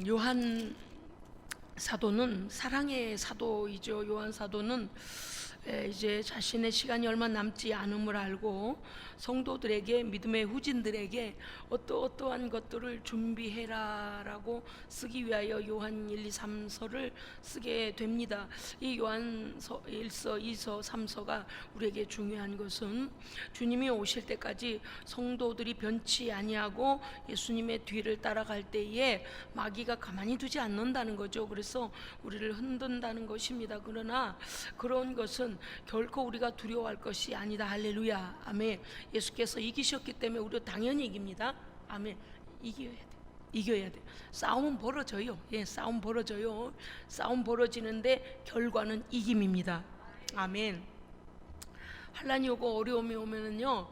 요한 사도는 사랑의 사도이죠. 요한 사도는 이제 자신의 시간이 얼마 남지 않음을 알고 성도들에게, 믿음의 후진들에게 어떠한 것들을 준비해라라고 쓰기 위하여 요한 1, 2, 3서를 쓰게 됩니다. 이 요한서 1서, 2서, 3서가 우리에게 중요한 것은 주님이 오실 때까지 성도들이 변치 아니하고 예수님의 뒤를 따라갈 때에 마귀가 가만히 두지 않는다는 거죠. 그래서 우리를 흔든다는 것입니다. 그러나 그런 것은 결코 우리가 두려워할 것이 아니다. 할렐루야, 아멘. 예수께서 이기셨기 때문에 우리도 당연히 이깁니다. 아멘. 이겨야 돼. 싸움은 벌어져요. 싸움 벌어져요. 싸움 벌어지는데 결과는 이김입니다. 아멘. 환난이 오고 어려움이 오면은요,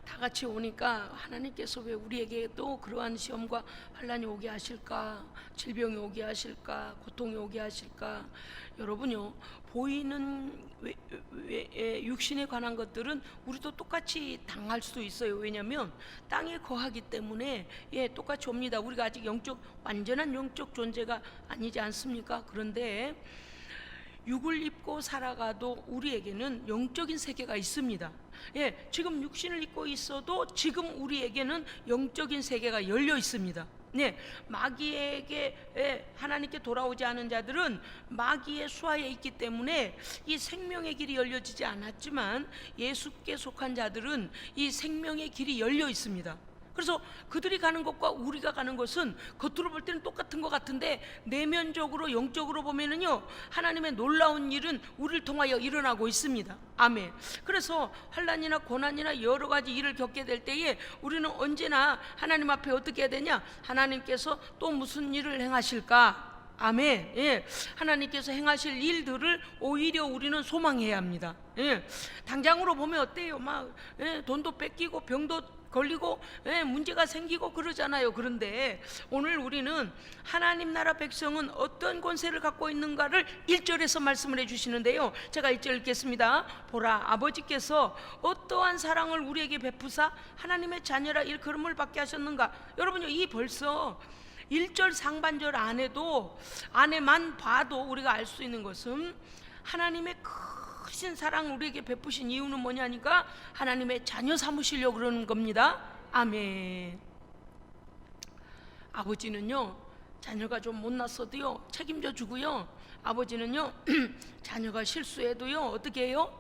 다 같이 오니까 하나님께서 왜 우리에게 또 그러한 시험과 환난이 오게 하실까, 질병이 오게 하실까, 고통이 오게 하실까? 여러분요, 보이는 육신에 관한 것들은 우리도 똑같이 당할 수도 있어요. 왜냐하면 땅에 거하기 때문에 똑같이 옵니다. 우리가 아직 완전한 영적 존재가 아니지 않습니까? 그런데 육을 입고 살아가도 우리에게는 영적인 세계가 있습니다. 지금 육신을 입고 있어도 지금 우리에게는 영적인 세계가 열려 있습니다. 마귀에게, 하나님께 돌아오지 않은 자들은 마귀의 수하에 있기 때문에 이 생명의 길이 열려지지 않았지만, 예수께 속한 자들은 이 생명의 길이 열려 있습니다. 그래서 그들이 가는 것과 우리가 가는 것은 겉으로 볼 때는 똑같은 것 같은데, 내면적으로 영적으로 보면은요, 하나님의 놀라운 일은 우리를 통하여 일어나고 있습니다. 아멘. 그래서 환난이나 고난이나 여러 가지 일을 겪게 될 때에 우리는 언제나 하나님 앞에 어떻게 해야 되냐? 하나님께서 또 무슨 일을 행하실까? 아멘. 하나님께서 행하실 일들을 오히려 우리는 소망해야 합니다. 당장으로 보면 어때요? 돈도 뺏기고 병도 걸리고 문제가 생기고 그러잖아요. 그런데 오늘 우리는 하나님 나라 백성은 어떤 권세를 갖고 있는가를 1절에서 말씀을 해주시는데요, 제가 1절 읽겠습니다. 보라, 아버지께서 어떠한 사랑을 우리에게 베푸사 하나님의 자녀라 일컬음을 받게 하셨는가. 여러분요, 이 벌써 1절 상반절 안에만 봐도 우리가 알 수 있는 것은 하나님의 크신 사랑 우리에게 베푸신 이유는 뭐냐니까 하나님의 자녀 삼으시려고 그러는 겁니다. 아멘. 아버지는요, 자녀가 좀 못났어도요 책임져 주고요, 아버지는요 자녀가 실수해도요 어떻게 해요?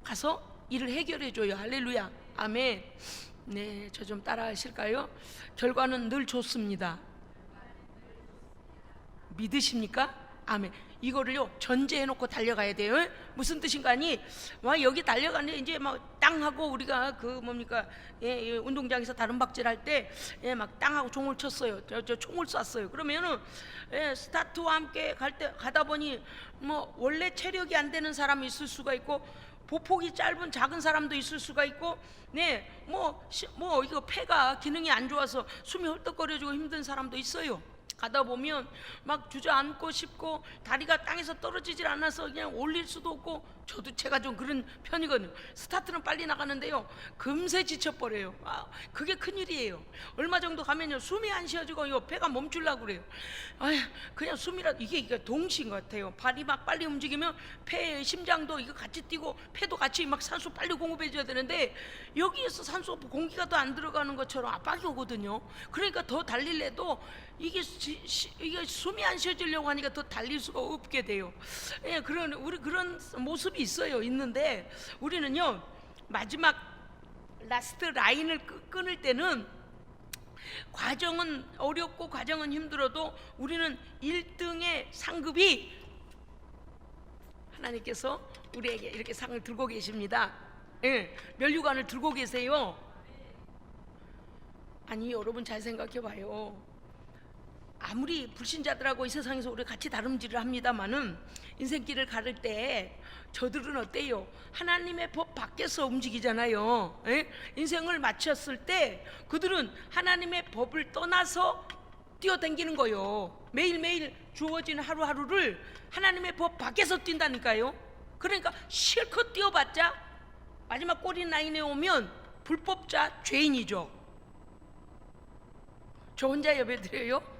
가서 일을 해결해 줘요. 할렐루야, 아멘. 저 좀 따라 하실까요? 결과는 늘 좋습니다. 믿으십니까? 아멘. 이거를요 전제해놓고 달려가야 돼요. 무슨 뜻인가 하니, 여기 달려가는데 이제 막 땅하고 우리가 운동장에서 다른 박질할 때 막 땅하고 종을 쳤어요. 저 총을 쐈어요. 그러면은 스타트와 함께 가다 보니 원래 체력이 안 되는 사람이 있을 수가 있고, 보폭이 짧은 작은 사람도 있을 수가 있고, 이거 폐가 기능이 안 좋아서 숨이 헐떡거려지고 힘든 사람도 있어요. 가다 보면 막 주저앉고 싶고 다리가 땅에서 떨어지질 않아서 그냥 올릴 수도 없고, 저도 제가 좀 그런 편이거든요. 스타트는 빨리 나가는데요 금세 지쳐버려요. 그게 큰일이에요. 얼마 정도 가면요 숨이 안 쉬어지고 배가 멈추려고 그래요. 그냥 숨이라도, 이게 동시인 것 같아요. 발이 막 빨리 움직이면 심장도 이거 같이 뛰고 패도 같이 막 산소 빨리 공급해줘야 되는데, 여기에서 산소 공기가 더 안 들어가는 것처럼 압박이 오거든요. 그러니까 더 달릴래도 이게 숨이 안 쉬어지려고 하니까 더 달릴 수가 없게 돼요. 우리 그런 모습이 있는데 우리는요 마지막 라스트 라인을 끊을 때는, 과정은 어렵고 과정은 힘들어도 우리는 1등의 상급이 하나님께서 우리에게 이렇게 상을 들고 계십니다. 면류관을 들고 계세요. 아니, 여러분 잘 생각해 봐요. 아무리 불신자들하고 이 세상에서 우리 같이 다름질을 합니다마는 인생길을 가를 때 저들은 어때요? 하나님의 법 밖에서 움직이잖아요. 인생을 마쳤을 때 그들은 하나님의 법을 떠나서 뛰어다니는 거예요. 매일매일 주어진 하루하루를 하나님의 법 밖에서 뛴다니까요. 그러니까 실컷 뛰어봤자 마지막 꼬리 라인에 오면 불법자, 죄인이죠. 저 혼자 예배드려요?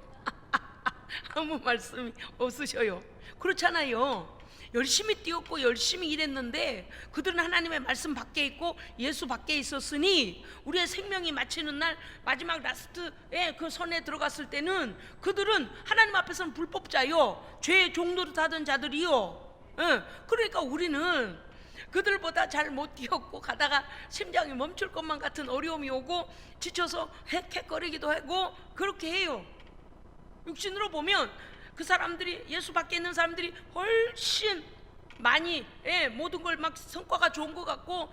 아무 말씀이 없으셔요. 그렇잖아요. 열심히 뛰었고 열심히 일했는데 그들은 하나님의 말씀 밖에 있고 예수 밖에 있었으니 우리의 생명이 마치는 날 마지막 라스트에 그 선에 들어갔을 때는 그들은 하나님 앞에서는 불법자요, 죄의 종노릇 하던 자들이요. 그러니까 우리는 그들보다 잘 못 뛰었고 가다가 심장이 멈출 것만 같은 어려움이 오고 지쳐서 헥헥거리기도 하고 그렇게 해요. 육신으로 보면 그 사람들이, 예수 밖에 있는 사람들이 훨씬 많이 모든 걸 막 성과가 좋은 것 같고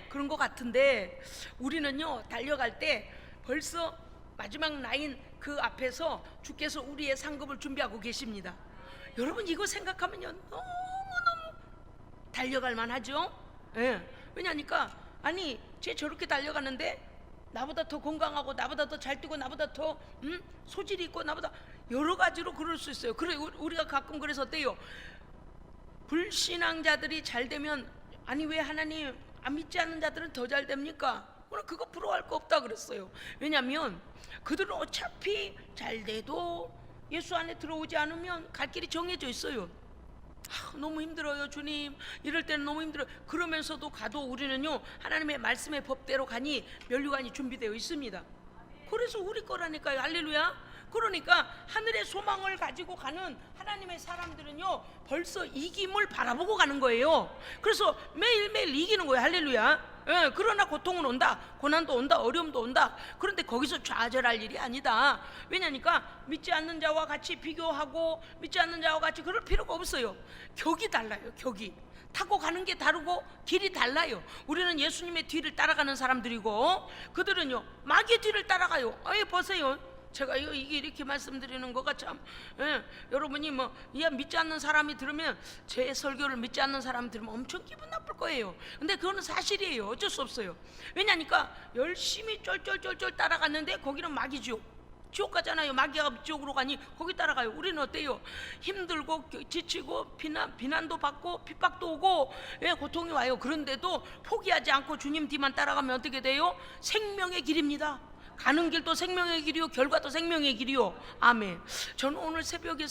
그런 것 같은데 우리는요, 달려갈 때 벌써 마지막 라인 그 앞에서 주께서 우리의 상급을 준비하고 계십니다. 여러분 이거 생각하면요 너무너무 달려갈 만하죠. 왜냐니까 아니 쟤 저렇게 달려가는데 나보다 더 건강하고 나보다 더 잘 뛰고 나보다 더 소질이 있고 나보다 여러 가지로 그럴 수 있어요. 그래 우리가 가끔 그래서 어때요? 불신앙자들이 잘 되면 아니 왜 하나님 안 믿지 않는 자들은 더 잘 됩니까? 오늘 그거 부러워할 거 없다 그랬어요. 왜냐하면 그들은 어차피 잘 돼도 예수 안에 들어오지 않으면 갈 길이 정해져 있어요. 너무 힘들어요 주님, 이럴 때는 너무 힘들어요. 그러면서도 가도 우리는요 하나님의 말씀의 법대로 가니 면류관이 준비되어 있습니다. 그래서 우리 거라니까요. 할렐루야. 그러니까 하늘의 소망을 가지고 가는 하나님의 사람들은요 벌써 이김을 바라보고 가는 거예요. 그래서 매일매일 이기는 거예요. 할렐루야. 그러나 고통은 온다, 고난도 온다, 어려움도 온다. 그런데 거기서 좌절할 일이 아니다. 왜냐니까 믿지 않는 자와 같이 비교하고 믿지 않는 자와 같이 그럴 필요가 없어요. 격이 달라요. 격이 타고 가는 게 다르고 길이 달라요. 우리는 예수님의 뒤를 따라가는 사람들이고 그들은요 마귀의 뒤를 따라가요. 보세요. 제가 이게 이렇게 말씀드리는 거가 참 여러분이 믿지 않는 사람이 들으면, 제 설교를 믿지 않는 사람이 들으면 엄청 기분 나쁠 거예요. 근데 그거는 사실이에요. 어쩔 수 없어요. 왜냐니까 열심히 쫄쫄쫄쫄 따라갔는데 거기는 마귀지옥, 지옥 가잖아요. 마귀가 지옥으로 가니 거기 따라가요. 우리는 어때요? 힘들고 지치고 비난도 받고 핍박도 오고 고통이 와요. 그런데도 포기하지 않고 주님 뒤만 따라가면 어떻게 돼요? 생명의 길입니다. 가는 길도 생명의 길이요, 결과도 생명의 길이요. 아멘. 저는 오늘 새벽에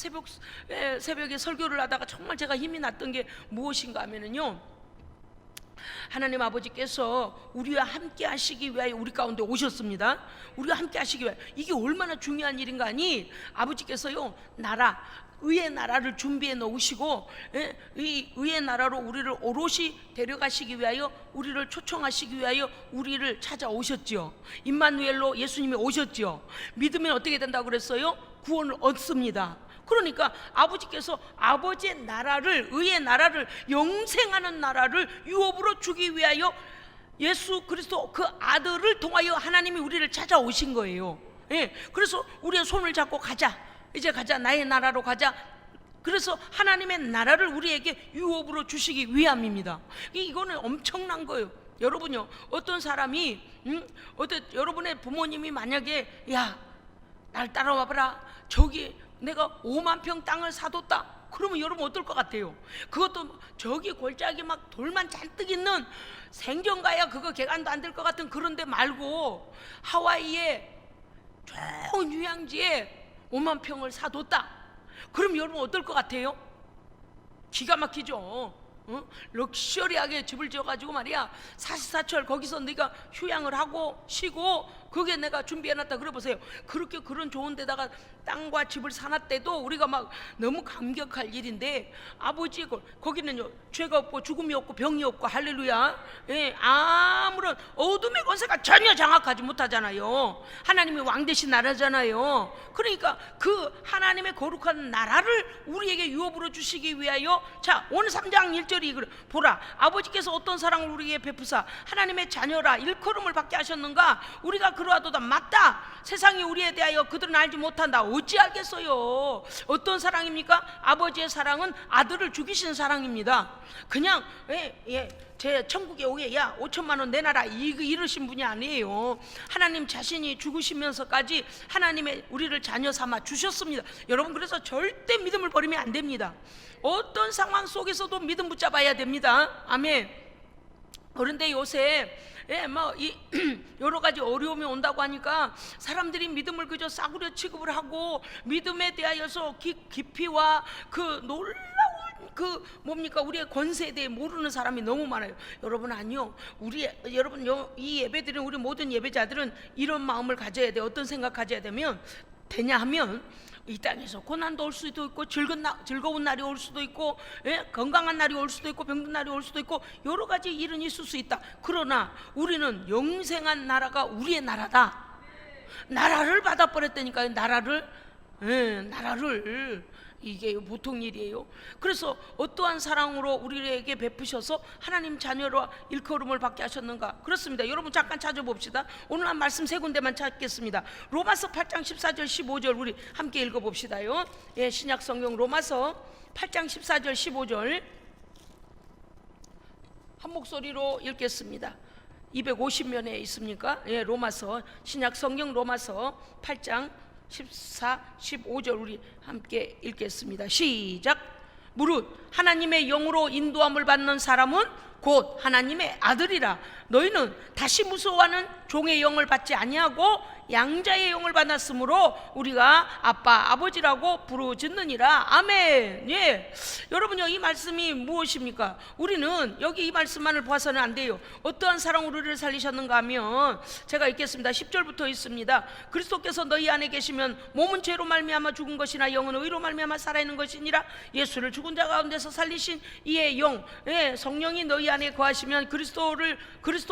설교를 하다가 정말 제가 힘이 났던 게 무엇인가 하면은요, 하나님 아버지께서 우리와 함께 하시기 위하여 우리 가운데 오셨습니다. 우리와 함께 하시기 위하여. 이게 얼마나 중요한 일인가 하니 아버지께서요 의의 나라를 준비해 놓으시고 이 의의 나라로 우리를 오롯이 데려가시기 위하여, 우리를 초청하시기 위하여 우리를 찾아오셨죠. 임마누엘로 예수님이 오셨죠. 믿으면 어떻게 된다고 그랬어요? 구원을 얻습니다. 그러니까 아버지께서 아버지의 나라를, 의의 나라를, 영생하는 나라를 유업으로 주기 위하여 예수 그리스도 그 아들을 통하여 하나님이 우리를 찾아오신 거예요. 그래서 우리의 손을 잡고 가자, 이제 가자, 나의 나라로 가자. 그래서 하나님의 나라를 우리에게 유업으로 주시기 위함입니다. 이거는 엄청난 거예요. 여러분요, 어떤 사람이 여러분의 부모님이 만약에 야, 날 따라와봐라, 저기 내가 5만 평 땅을 사뒀다, 그러면 여러분 어떨 것 같아요? 그것도 저기 골짜기 막 돌만 잔뜩 있는, 생전가야 그거 개간도 안 될 것 같은 그런 데 말고 하와이의 좋은 휴양지에 5만 평을 사뒀다. 그럼 여러분 어떨 것 같아요? 기가 막히죠. 럭셔리하게 집을 지어가지고 말이야, 사시사철 거기서 네가 휴양을 하고 쉬고 그게 내가 준비해놨다. 그래 보세요. 그렇게 그런 좋은 데다가 땅과 집을 사놨대도 우리가 막 너무 감격할 일인데, 아버지의 거기는요 죄가 없고 죽음이 없고 병이 없고, 할렐루야. 아무런 어둠의 권세가 전혀 장악하지 못하잖아요. 하나님이 왕 되신 나라잖아요. 그러니까 그 하나님의 거룩한 나라를 우리에게 유업으로 주시기 위하여, 자 오늘 3장 1절이 그래, 보라 아버지께서 어떤 사랑을 우리에게 베푸사 하나님의 자녀라 일컬음을 받게 하셨는가. 우리가 그러하도다. 맞다. 세상이 우리에 대하여 그들은 알지 못한다. 어찌 알겠어요? 어떤 사랑입니까? 아버지의 사랑은 아들을 죽이신 사랑입니다. 그냥 제 천국에 오게 야 5천만 원 내놔라 이러신 분이 아니에요. 하나님 자신이 죽으시면서까지 하나님의 우리를 자녀 삼아 주셨습니다. 여러분, 그래서 절대 믿음을 버리면 안 됩니다. 어떤 상황 속에서도 믿음 붙잡아야 됩니다. 아멘. 그런데 요새 뭐 이 여러 가지 어려움이 온다고 하니까 사람들이 믿음을 그저 싸구려 취급을 하고 믿음에 대하여서 깊이와 그 놀라운 그 뭡니까 우리의 권세에 대해 모르는 사람이 너무 많아요. 여러분 아니요. 여러분 이 예배드리는 우리 모든 예배자들은 이런 마음을 가져야 돼. 어떤 생각 가져야 되냐 하면 이 땅에서 고난도 올 수도 있고 즐거운 날이 올 수도 있고 건강한 날이 올 수도 있고 병든 날이 올 수도 있고 여러 가지 일은 있을 수 있다. 그러나 우리는 영생한 나라가 우리의 나라다. 나라를 받아버렸다니까요. 나라를 이게 보통 일이에요. 그래서 어떠한 사랑으로 우리에게 베푸셔서 하나님 자녀로 일컬음을 받게 하셨는가? 그렇습니다. 여러분 잠깐 찾아봅시다. 오늘 한 말씀 세 군데만 찾겠습니다. 로마서 8장 14절 15절 우리 함께 읽어봅시다요. 신약 성경 로마서 8장 14절 15절 한 목소리로 읽겠습니다. 250면에 있습니까? 로마서 신약 성경 로마서 8장 14, 15절 우리 함께 읽겠습니다. 시작. 무릇 하나님의 영으로 인도함을 받는 사람은 곧 하나님의 아들이라. 너희는 다시 무서워하는 종의 영을 받지 아니하고 양자의 영을 받았으므로 우리가 아빠 아버지라고 부르짖느니라. 아멘. 여러분요 이 말씀이 무엇입니까? 우리는 여기 이 말씀만을 봐서는 안 돼요. 어떠한 사랑으로 우리를 살리셨는가 하면 제가 읽겠습니다. 10절부터 있습니다. 그리스도께서 너희 안에 계시면 몸은 죄로 말미암아 죽은 것이나 영은 의로 말미암아 살아있는 것이니라. 예수를 죽은 자 가운데서 살리신 이의 영 성령이 너희 안에 거하시면 그리스도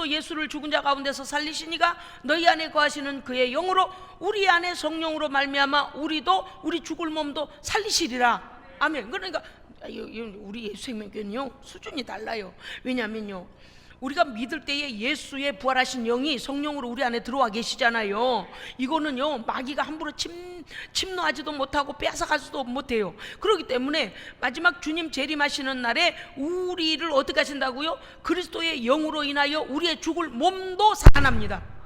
예수를 죽은 자 가운데서 살리시니가 너희 안에 거하시는 그의 영으로 우리 안에 성령으로 말미암아 우리도 우리 죽을 몸도 살리시리라. 아멘. 그러니까 우리 예수 생명교는요 수준이 달라요. 왜냐하면요 우리가 믿을 때에 예수의 부활하신 영이 성령으로 우리 안에 들어와 계시잖아요. 이거는요 마귀가 함부로 침노하지도 못하고 빼앗아가지도 못해요. 그렇기 때문에 마지막 주님 재림하시는 날에 우리를 어떻게 하신다고요? 그리스도의 영으로 인하여 우리의 죽을 몸도 살아납니다.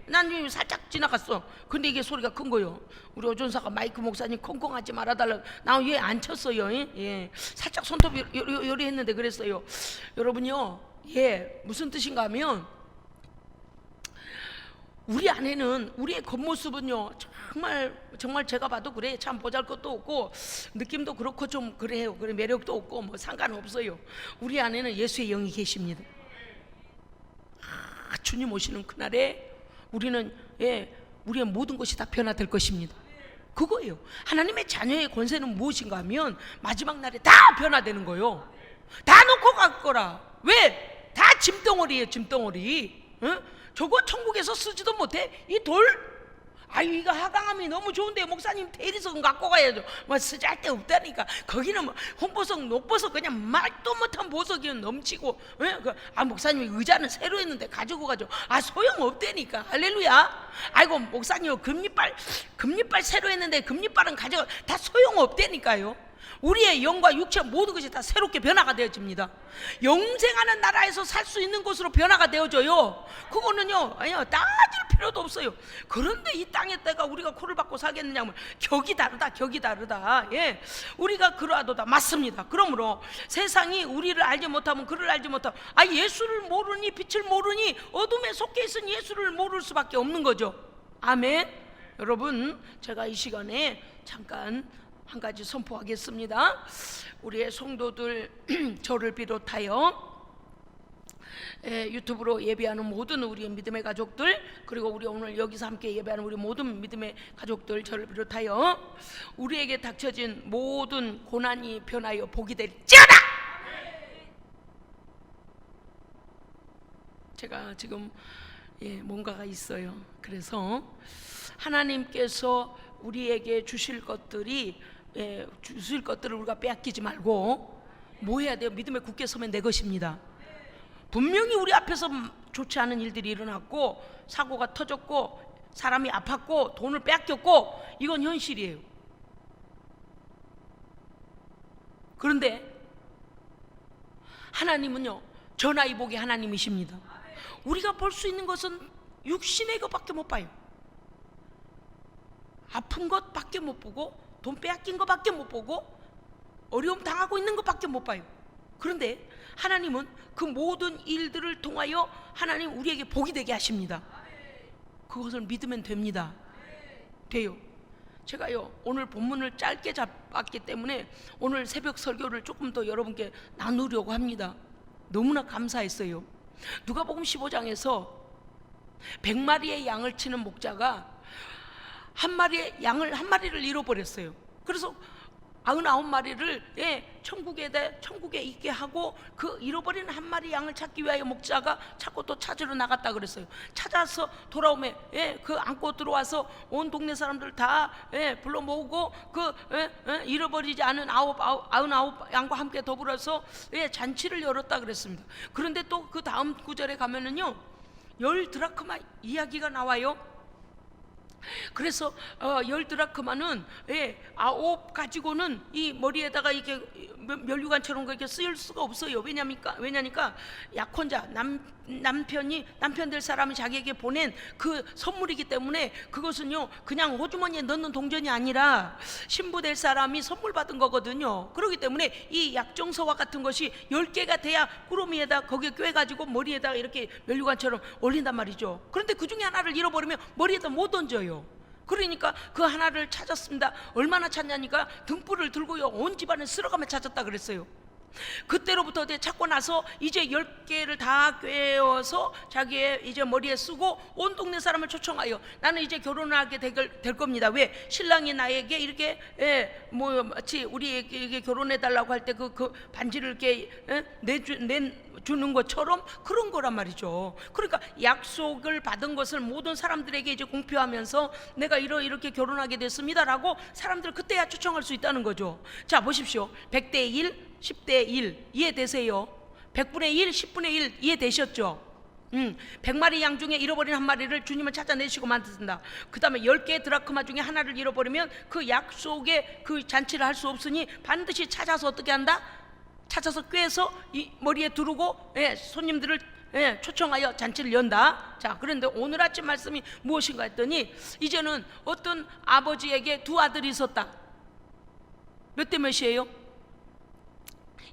난 살짝 지나갔어. 근데 이게 소리가 큰 거요. 우리 오전사가 마이크 목사님 콩콩하지 말아달라고. 나 왜 안 쳤어요? 살짝 손톱 요리 했는데 그랬어요. 여러분요 무슨 뜻인가 하면 우리 안에는 우리의 겉모습은요 정말 제가 봐도 그래 참 보잘것도 없고 느낌도 그렇고 좀 그래요. 그래 매력도 없고 뭐 상관없어요. 우리 안에는 예수의 영이 계십니다. 주님 오시는 그날에 우리는 우리의 모든 것이 다 변화될 것입니다. 그거예요. 하나님의 자녀의 권세는 무엇인가 하면 마지막 날에 다 변화되는 거예요. 다 놓고 갈 거라. 왜? 다 짐덩어리예요. 짐덩어리. 저거 천국에서 쓰지도 못해. 이 돌? 이거 하강함이 너무 좋은데 목사님 대리석은 갖고 가야죠. 뭐 쓰잘데 없다니까. 거기는 뭐 홍보석 녹보석 그냥 말도 못한 보석이 넘치고 목사님 의자는 새로 했는데 가지고 가죠. 소용없다니까. 할렐루야. 아이고 목사님 금리빨 새로 했는데 금리빨은 가져가. 다 소용없다니까요. 우리의 영과 육체 모든 것이 다 새롭게 변화가 되어집니다. 영생하는 나라에서 살 수 있는 곳으로 변화가 되어져요. 그거는요 따질 필요도 없어요. 그런데 이 땅에 때가 우리가 코를 박고 살겠느냐 하면 격이 다르다. 우리가 그러하도다. 맞습니다. 그러므로 세상이 우리를 알지 못하면 그를 알지 못하면 예수를 모르니 빛을 모르니 어둠에 속해 있은 예수를 모를 수밖에 없는 거죠. 아멘. 여러분 제가 이 시간에 잠깐 한 가지 선포하겠습니다. 우리의 성도들 저를 비롯하여 유튜브로 예배하는 모든 우리의 믿음의 가족들 그리고 우리 오늘 여기서 함께 예배하는 우리 모든 믿음의 가족들 저를 비롯하여 우리에게 닥쳐진 모든 고난이 변하여 복이 될지어다. 제가 지금 뭔가가 있어요. 그래서 하나님께서 우리에게 주실 것들을 우리가 빼앗기지 말고 뭐 해야 돼요? 믿음에 굳게 서면 내 것입니다. 분명히 우리 앞에서 좋지 않은 일들이 일어났고 사고가 터졌고 사람이 아팠고 돈을 빼앗겼고 이건 현실이에요. 그런데 하나님은요 전화위복의 하나님이십니다. 우리가 볼 수 있는 것은 육신의 것밖에 못 봐요. 아픈 것밖에 못 보고 돈 빼앗긴 것밖에 못 보고 어려움 당하고 있는 것밖에 못 봐요. 그런데 하나님은 그 모든 일들을 통하여 하나님 우리에게 복이 되게 하십니다. 그것을 믿으면 됩니다. 돼요. 제가요 오늘 본문을 짧게 잡았기 때문에 오늘 새벽 설교를 조금 더 여러분께 나누려고 합니다. 너무나 감사했어요. 누가복음 15장에서 100마리의 양을 치는 목자가 한 마리의 양을 한 마리를 잃어버렸어요. 그래서 99마리를 천국에 있게 하고 그 잃어버린 한 마리 양을 찾기 위하여 목자가 찾고 또 찾으러 나갔다 그랬어요. 찾아서 돌아오면 그 안고 들어와서 온 동네 사람들 다 불러 모으고 그 잃어버리지 않은 99 양과 함께 더불어서 잔치를 열었다 그랬습니다. 그런데 또 그 다음 구절에 가면은요 10드라크마 이야기가 나와요. 그래서 10드라크마는 9 가지고는 이 머리에다가 이렇게 면류관처럼 그렇게 쓰일 수가 없어요. 왜냐니까 약혼자 남편 될 사람이 자기에게 보낸 그 선물이기 때문에 그것은요 그냥 호주머니에 넣는 동전이 아니라 신부 될 사람이 선물 받은 거거든요. 그렇기 때문에 이 약정서와 같은 것이 10개가 돼야 꾸러미에다 거기에 꿰가지고 머리에다가 이렇게 면류관처럼 올린단 말이죠. 그런데 그 중에 하나를 잃어버리면 머리에다 못 얹어요. 그러니까 그 하나를 찾았습니다. 얼마나 찾냐니까 등불을 들고요 온 집안을 쓸어가며 찾았다 그랬어요. 그때로부터 찾고 나서 이제 10개를 다 꿰어서 자기의 이제 머리에 쓰고 온 동네 사람을 초청하여 나는 이제 결혼을 하게 될 겁니다. 왜? 신랑이 나에게 이렇게 마치 우리에게 결혼해 달라고 할 때 그 반지를 이렇게 주는 것처럼 그런 거란 말이죠. 그러니까 약속을 받은 것을 모든 사람들에게 이제 공표하면서 내가 이렇게 결혼하게 됐습니다라고 사람들 그때야 초청할 수 있다는 거죠. 자 보십시오. 100대 1 10대 1 이해되세요? 100분의 1 10분의 1 이해되셨죠? 100마리 양 중에 잃어버린 한 마리를 주님을 찾아내시고 만드신다. 그 다음에 10개의 드라크마 중에 하나를 잃어버리면 그 약속의 그 잔치를 할 수 없으니 반드시 찾아서 어떻게 한다? 찾아서 꿰서 이 머리에 두르고 손님들을 초청하여 잔치를 연다. 자 그런데 오늘 아침 말씀이 무엇인가 했더니 이제는 어떤 아버지에게 두 아들이 있었다. 몇 대 몇이에요?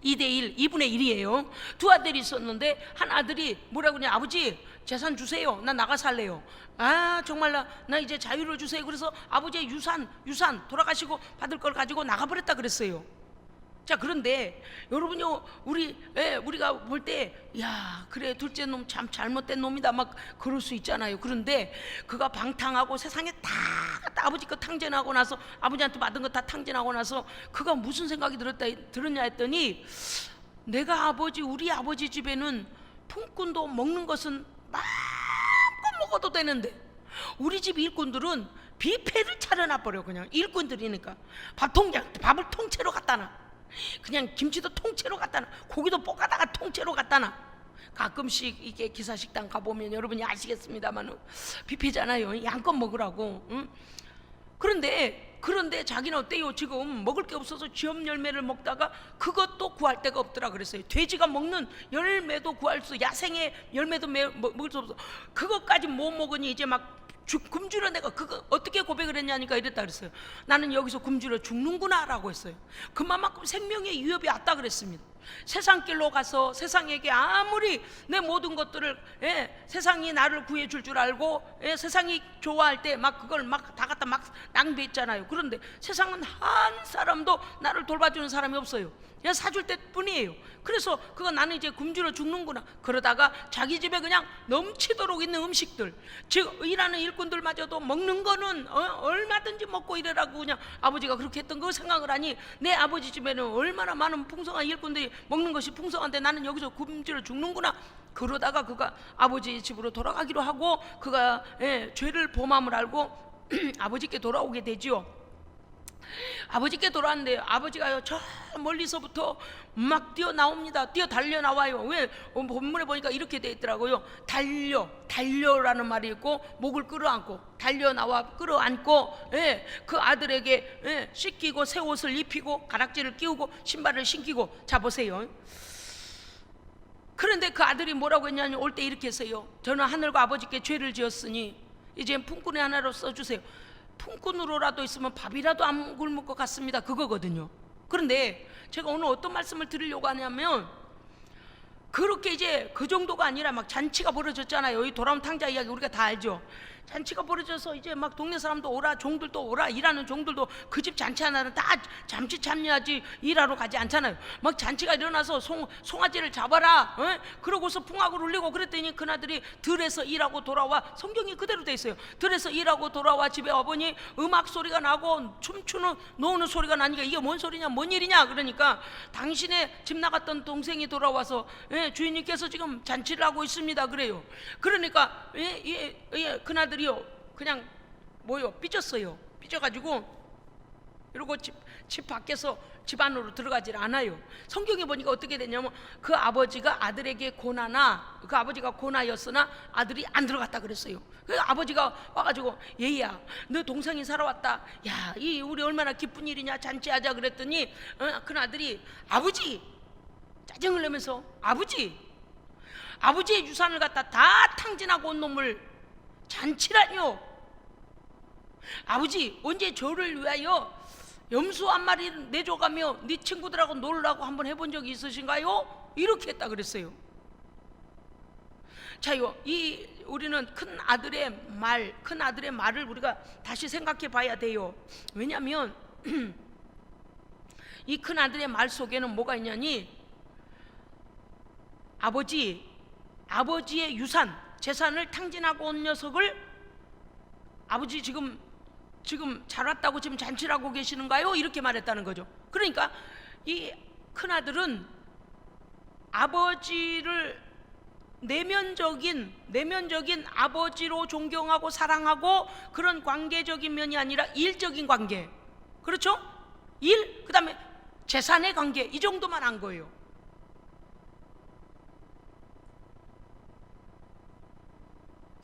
2대 1, 2분의 1이에요. 두 아들이 있었는데 한 아들이 뭐라고 그러냐, 아버지 재산 주세요. 나 나가 살래요. 아 정말 나 이제 자유를 주세요. 그래서 아버지의 유산 돌아가시고 받을 걸 가지고 나가버렸다 그랬어요. 자 그런데 여러분요 우리가 볼 때 야 그래 둘째 놈 참 잘못된 놈이다 막 그럴 수 있잖아요. 그런데 그가 방탕하고 세상에 다 아버지 거 탕진하고 나서 아버지한테 받은 거 다 탕진하고 나서 그가 무슨 생각이 들었냐 했더니 내가 우리 아버지 집에는 품꾼도 먹는 것은 마음껏 먹어도 되는데 우리 집 일꾼들은 뷔페를 차려놔버려. 그냥 일꾼들이니까 밥을 통째로 갖다 놔. 그냥 김치도 통째로 갖다 놔. 고기도 볶아다가 통째로 갖다 놔. 가끔씩 이게 기사식당 가보면 여러분이 아시겠습니다만 뷔페잖아요. 양껏 먹으라고. 응? 그런데 자기는 어때요? 지금 먹을 게 없어서 쥐업 열매를 먹다가 그것도 구할 데가 없더라 그랬어요. 돼지가 먹는 열매도 구할 수, 야생의 열매도 먹을 수 없어. 그것까지 못 먹으니 이제 막 굶주려 내가 그거 어떻게 고백을 했냐니까 이랬다 그랬어요. 나는 여기서 굶주려 죽는구나 라고 했어요. 그만큼 생명의 위협이 왔다 그랬습니다. 세상 길로 가서 세상에게 아무리 내 모든 것들을 세상이 나를 구해줄 줄 알고 세상이 좋아할 때 막 그걸 막 다 갖다 막 낭비했잖아요. 그런데 세상은 한 사람도 나를 돌봐주는 사람이 없어요. 그냥 사줄 때 뿐이에요. 그래서 그거 나는 이제 굶주려 죽는구나. 그러다가 자기 집에 그냥 넘치도록 있는 음식들, 즉 일하는 일꾼들마저도 먹는 거는 얼마든지 먹고 이래라고 그냥 아버지가 그렇게 했던 그 생각을 하니 내 아버지 집에는 얼마나 많은 풍성한 일꾼들이 먹는 것이 풍성한데 나는 여기서 굶주려 죽는구나. 그러다가 그가 아버지 집으로 돌아가기로 하고 그가 죄를 범함을 알고 아버지께 돌아오게 되지요. 아버지께 돌아왔는데 아버지가요 저 멀리서부터 막 뛰어나옵니다. 달려 나와요. 왜? 본문에 보니까 이렇게 돼 있더라고요. 달려라는 말이 있고 목을 끌어안고 달려나와 끌어안고 그 아들에게 씻기고 새 옷을 입히고 가락지를 끼우고 신발을 신기고. 자 보세요. 그런데 그 아들이 뭐라고 했냐면 올 때 이렇게 했어요. 저는 하늘과 아버지께 죄를 지었으니 이제 품꾼의 하나로 써주세요. 품꾼으로라도 있으면 밥이라도 안 굶을 것 같습니다. 그거거든요. 그런데 제가 오늘 어떤 말씀을 드리려고 하냐면 그렇게 이제 그 정도가 아니라 막 잔치가 벌어졌잖아요. 이 돌아온 탕자 이야기 우리가 다 알죠. 잔치가 벌어져서 이제 막 동네 사람도 오라, 종들도 오라, 일하는 종들도 그 집 잔치 하나는 다 잠시 참여하지 일하러 가지 않잖아요. 막 잔치가 일어나서 송아지를 잡아라, 그러고서 풍악을 울리고 그랬더니 그나들이 들에서 일하고 돌아와. 성경이 그대로 돼 있어요. 들에서 일하고 돌아와 집에 와보니 음악 소리가 나고 춤추는 노는 소리가 나니까 이게 뭔 소리냐, 뭔 일이냐. 그러니까 당신의 집 나갔던 동생이 돌아와서 주인님께서 지금 잔치를 하고 있습니다 그래요. 그러니까 그나들이요 그냥 삐졌어요. 삐져가지고 이러고 집 밖에서 집 안으로 들어가질 않아요. 성경에 보니까 어떻게 되냐면 그 아버지가 아들에게 고나나, 그 아버지가 고나였으나 아들이 안 들어갔다 그랬어요. 그 아버지가 와가지고 얘야 너 동생이 살아왔다, 야 이 우리 얼마나 기쁜 일이냐, 잔치하자 그랬더니 그 아들이 아버지 짜증을 내면서 아버지의 유산을 갖다 다 탕진하고 온 놈을 잔치라뇨. 아버지 언제 저를 위하여 염소 한 마리 내줘가며 네 친구들하고 놀라고 한번 해본 적이 있으신가요? 이렇게 했다 그랬어요. 자요, 우리는 큰 아들의 말을 우리가 다시 생각해 봐야 돼요. 왜냐하면 이 큰 아들의 말 속에는 뭐가 있냐니, 아버지의 유산, 재산을 탕진하고 온 녀석을 아버지 지금 잘 왔다고 지금 잔치를 하고 계시는가요? 이렇게 말했다는 거죠. 그러니까 이 큰아들은 아버지를 내면적인 아버지로 존경하고 사랑하고 그런 관계적인 면이 아니라 일적인 관계, 그렇죠? 일, 그 다음에 재산의 관계, 이 정도만 한 거예요.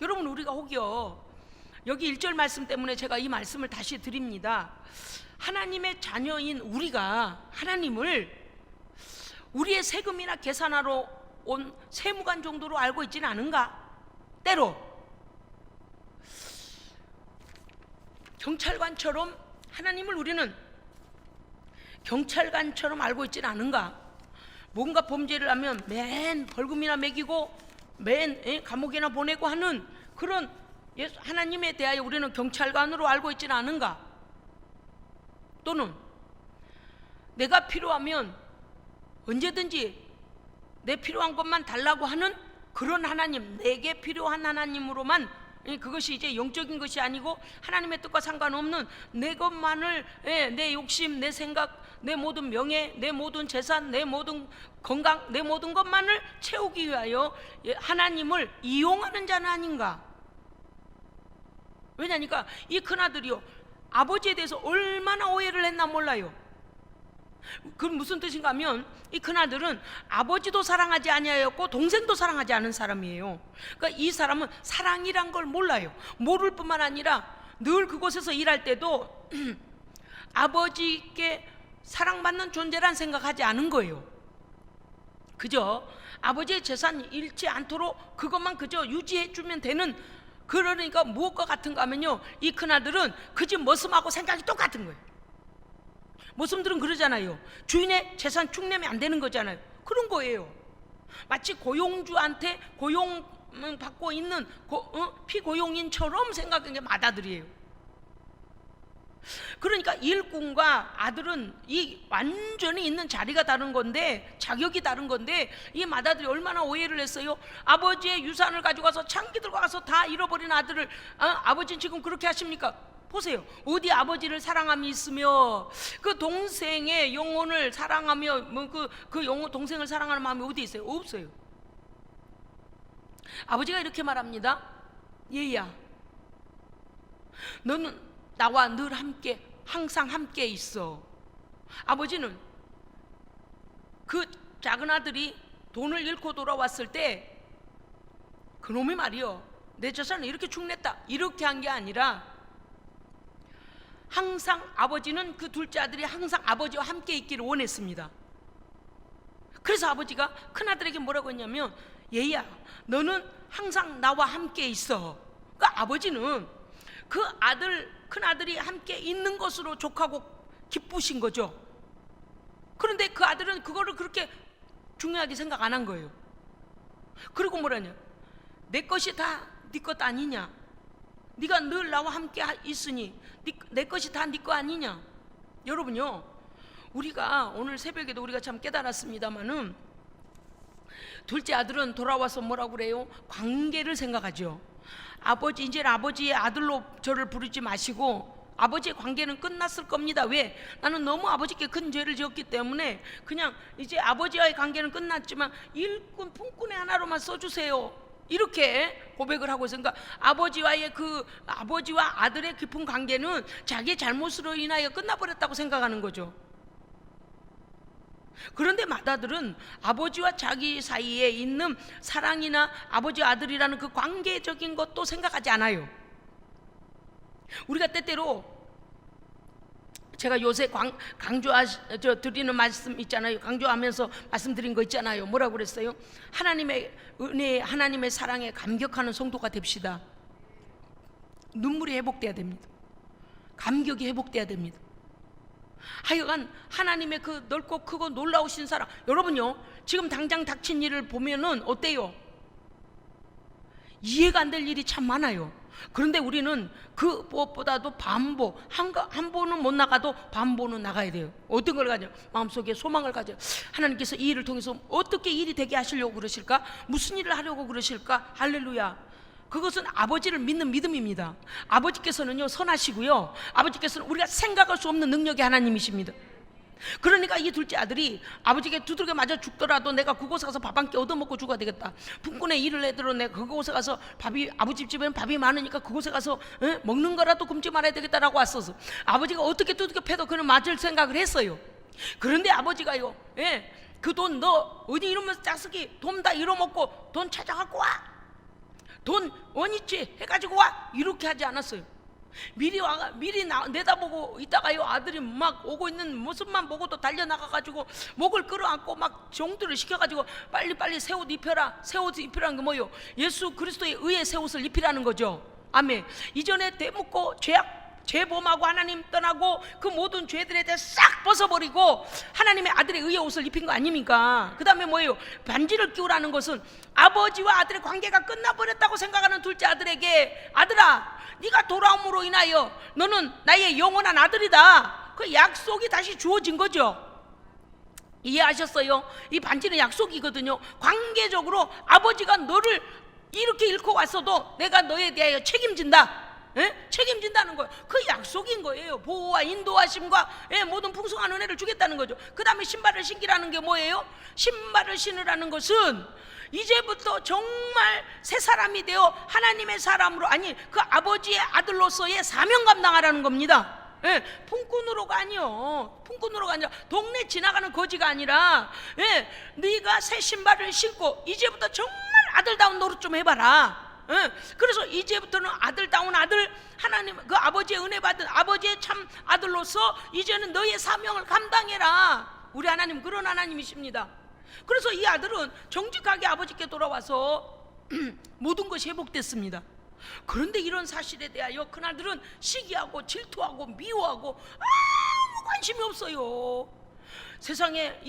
여러분, 우리가 혹여 여기 1절 말씀 때문에 제가 이 말씀을 다시 드립니다. 하나님의 자녀인 우리가 하나님을 우리의 세금이나 계산하러 온 세무관 정도로 알고 있지는 않은가? 때로 경찰관처럼 하나님을 우리는 경찰관처럼 알고 있지는 않은가? 뭔가 범죄를 하면 맨 벌금이나 매기고 맨 감옥이나 보내고 하는 그런 하나님에 대하여 우리는 경찰관으로 알고 있지는 않은가? 또는 내가 필요하면 언제든지 내 필요한 것만 달라고 하는 그런 하나님, 내게 필요한 하나님으로만, 그것이 이제 영적인 것이 아니고 하나님의 뜻과 상관없는 내 것만을, 내 욕심, 내 생각, 내 모든 명예, 내 모든 재산, 내 모든 건강, 내 모든 것만을 채우기 위하여 하나님을 이용하는 자는 아닌가? 왜냐니까 이 큰아들이요, 아버지에 대해서 얼마나 오해를 했나 몰라요. 그건 무슨 뜻인가 하면 이 큰아들은 아버지도 사랑하지 아니하였고 동생도 사랑하지 않은 사람이에요. 그러니까 이 사람은 사랑이란 걸 몰라요. 모를 뿐만 아니라 늘 그곳에서 일할 때도 아버지께 사랑받는 존재란 생각하지 않은 거예요. 그저 아버지의 재산 잃지 않도록 그것만 그저 유지해주면 되는, 그러니까 무엇과 같은가 하면요, 이 큰아들은 그 집 머슴하고 생각이 똑같은 거예요. 머슴들은 그러잖아요. 주인의 재산 축내면 안 되는 거잖아요. 그런 거예요. 마치 고용주한테 고용받고 있는 피고용인처럼 생각하는 게 맏아들이에요. 그러니까 일꾼과 아들은 이 완전히 있는 자리가 다른 건데, 자격이 다른 건데, 이 맏아들이 얼마나 오해를 했어요. 아버지의 유산을 가지고 가서 창기 들고 가서 다 잃어버린 아들을, 아버지는 지금 그렇게 하십니까? 보세요. 어디 아버지를 사랑함이 있으며 그 동생의 영혼을 사랑하며 그 영혼 동생을 사랑하는 마음이 어디 있어요? 없어요. 아버지가 이렇게 말합니다. 얘야, 너는 나와 늘 함께, 항상 함께 있어. 아버지는 그 작은 아들이 돈을 잃고 돌아왔을 때 그놈의 말이요, 내 재산을 이렇게 축냈다, 이렇게 한 게 아니라 항상 아버지는 그 둘째 아들이 항상 아버지와 함께 있기를 원했습니다. 그래서 아버지가 큰아들에게 뭐라고 했냐면, 얘야, 너는 항상 나와 함께 있어. 그러니까 아버지는 그 큰아들이 함께 있는 것으로 족하고 기쁘신 거죠. 그런데 그 아들은 그거를 그렇게 중요하게 생각 안 한 거예요. 그리고 뭐라냐, 내 것이 다 네 것 아니냐, 네가 늘 나와 함께 있으니 내 것이 다 네 거 아니냐. 여러분요, 우리가 오늘 새벽에도 우리가 참 깨달았습니다마는 둘째 아들은 돌아와서 뭐라고 그래요? 관계를 생각하죠. 아버지, 이제 아버지의 아들로 저를 부르지 마시고 아버지의 관계는 끝났을 겁니다. 왜? 나는 너무 아버지께 큰 죄를 지었기 때문에 그냥 이제 아버지와의 관계는 끝났지만 일꾼 품꾼의 하나로만 써주세요, 이렇게 고백을 하고 있으니까 아버지와의 아버지와 아들의 깊은 관계는 자기의 잘못으로 인하여 끝나버렸다고 생각하는 거죠. 그런데 맏아들은 아버지와 자기 사이에 있는 사랑이나 아버지와 아들이라는 그 관계적인 것도 생각하지 않아요. 우리가 때때로 제가 요새 드리는 말씀 있잖아요. 강조하면서 말씀드린 거 있잖아요. 뭐라고 그랬어요? 하나님의 은혜, 하나님의 사랑에 감격하는 성도가 됩시다. 눈물이 회복돼야 됩니다. 감격이 회복돼야 됩니다. 하여간 하나님의 그 넓고 크고 놀라우신 사랑, 여러분요, 지금 당장 닥친 일을 보면은 어때요? 이해가 안 될 일이 참 많아요. 그런데 우리는 그 무엇보다도 반보, 한 보는 못 나가도 반보는 나가야 돼요. 어떤 걸 가져? 마음속에 소망을 가져. 하나님께서 이 일을 통해서 어떻게 일이 되게 하시려고 그러실까? 무슨 일을 하려고 그러실까? 할렐루야. 그것은 아버지를 믿는 믿음입니다. 아버지께서는요, 선하시고요, 아버지께서는 우리가 생각할 수 없는 능력의 하나님이십니다. 그러니까 이 둘째 아들이 아버지께 두들겨 맞아 죽더라도 내가 그곳에 가서 밥 한 끼 얻어먹고 죽어야 되겠다. 품꾼의 일을 해도 내가 그곳에 가서 아버지 집에는 밥이 많으니까 그곳에 가서 먹는 거라도 굶지 말아야 되겠다라고 왔어서 아버지가 어떻게 두들겨 패도 그는 맞을 생각을 했어요. 그런데 아버지가요, 그 돈 너 어디 이러면서 자식이 돈 다 잃어먹고 돈 찾아갖고 와, 돈 원있지 해가지고 와, 이렇게 하지 않았어요. 미리 내다보고 있다가요, 아들이 막 오고 있는 모습만 보고도 달려나가가지고 목을 끌어안고 막 종들을 시켜가지고 빨리 새 옷 입혀라. 새 옷 입히라는 게 뭐예요? 예수 그리스도의 의의 새 옷을 입히라는 거죠. 아멘. 이전에 대묻고 죄범하고 하나님 떠나고 그 모든 죄들에 대해 싹 벗어버리고 하나님의 아들의 의의 옷을 입힌 거 아닙니까? 그 다음에 뭐예요? 반지를 끼우라는 것은 아버지와 아들의 관계가 끝나버렸다고 생각하는 둘째 아들에게, 아들아, 네가 돌아옴으로 인하여 너는 나의 영원한 아들이다, 그 약속이 다시 주어진 거죠. 이해하셨어요? 이 반지는 약속이거든요. 관계적으로 아버지가 너를 이렇게 잃고 왔어도 내가 너에 대하여 책임진다, 책임진다는 거예요. 그 약속인 거예요. 보호와 인도하심과 모든 풍성한 은혜를 주겠다는 거죠. 그 다음에 신발을 신기라는 게 뭐예요? 신발을 신으라는 것은 이제부터 정말 새 사람이 되어 하나님의 사람으로, 아니 그 아버지의 아들로서의 사명 감당하라는 겁니다. 품꾼으로가 아니요, 품꾼으로가 아니라 동네 지나가는 거지가 아니라 네가 새 신발을 신고 이제부터 정말 아들다운 노릇 좀 해봐라. 그래서 이제부터는 아들다운 아들, 하나님 그 아버지의 은혜 받은 아버지의 참 아들로서 이제는 너의 사명을 감당해라. 우리 하나님 그런 하나님이십니다. 그래서 이 아들은 정직하게 아버지께 돌아와서 모든 것이 회복됐습니다. 그런데 이런 사실에 대하여 큰아들은 시기하고 질투하고 미워하고 아무 관심이 없어요. 세상에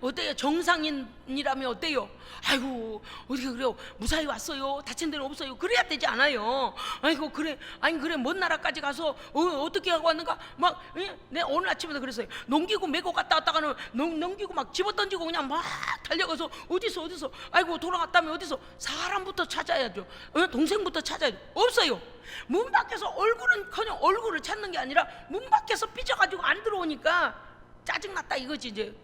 어때요? 정상인이라면 어때요? 아이고 어떻게 그래요? 무사히 왔어요? 다친 데는 없어요? 그래야 되지 않아요? 아이고 그래, 아니 그래 먼 나라까지 가서 어떻게 하고 왔는가? 막 내 오늘 아침에도 그랬어요. 농기구 메고 갔다 왔다가는 농기구 막 집어던지고 그냥 막 달려가서 어디서 아이고 돌아갔다면 어디서 사람부터 찾아야죠. 동생부터 찾아야죠. 없어요. 문 밖에서 얼굴은커녕 얼굴을 찾는 게 아니라 문 밖에서 삐져가지고 안 들어오니까 짜증났다 이거지 이제.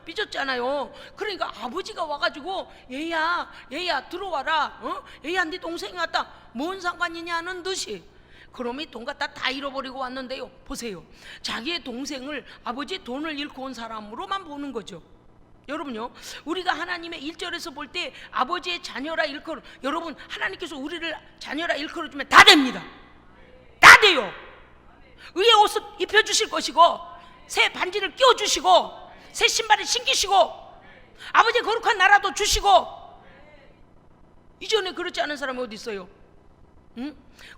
삐졌잖아요. 그러니까 아버지가 와가지고 얘야 들어와라, 얘야 네 동생이 왔다, 뭔 상관이냐는 듯이. 그럼 이 돈 갖다 다 잃어버리고 왔는데요, 보세요. 자기의 동생을 아버지 돈을 잃고 온 사람으로만 보는 거죠. 여러분요, 우리가 하나님의 1절에서 볼 때 아버지의 자녀라 일컬어, 여러분 하나님께서 우리를 자녀라 일컬어 주면 다 됩니다. 다 돼요. 의의 옷을 입혀주실 것이고 새 반지를 끼워주시고 새 신발을 신기시고 아버지의 거룩한 나라도 주시고. 이전에 그렇지 않은 사람이 어디 있어요?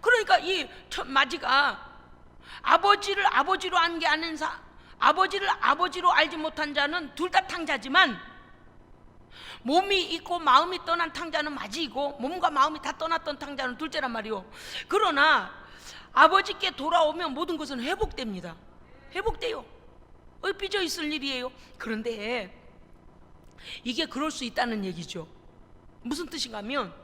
그러니까 이 마지가 아버지를 아버지로 안 게 아는 아버지를 아버지로 알지 못한 자는 둘 다 탕자지만 몸이 있고 마음이 떠난 탕자는 맞이고 몸과 마음이 다 떠났던 탕자는 둘째란 말이요. 그러나 아버지께 돌아오면 모든 것은 회복됩니다. 회복돼요. 삐져 있을 일이에요. 그런데 이게 그럴 수 있다는 얘기죠. 무슨 뜻인가 하면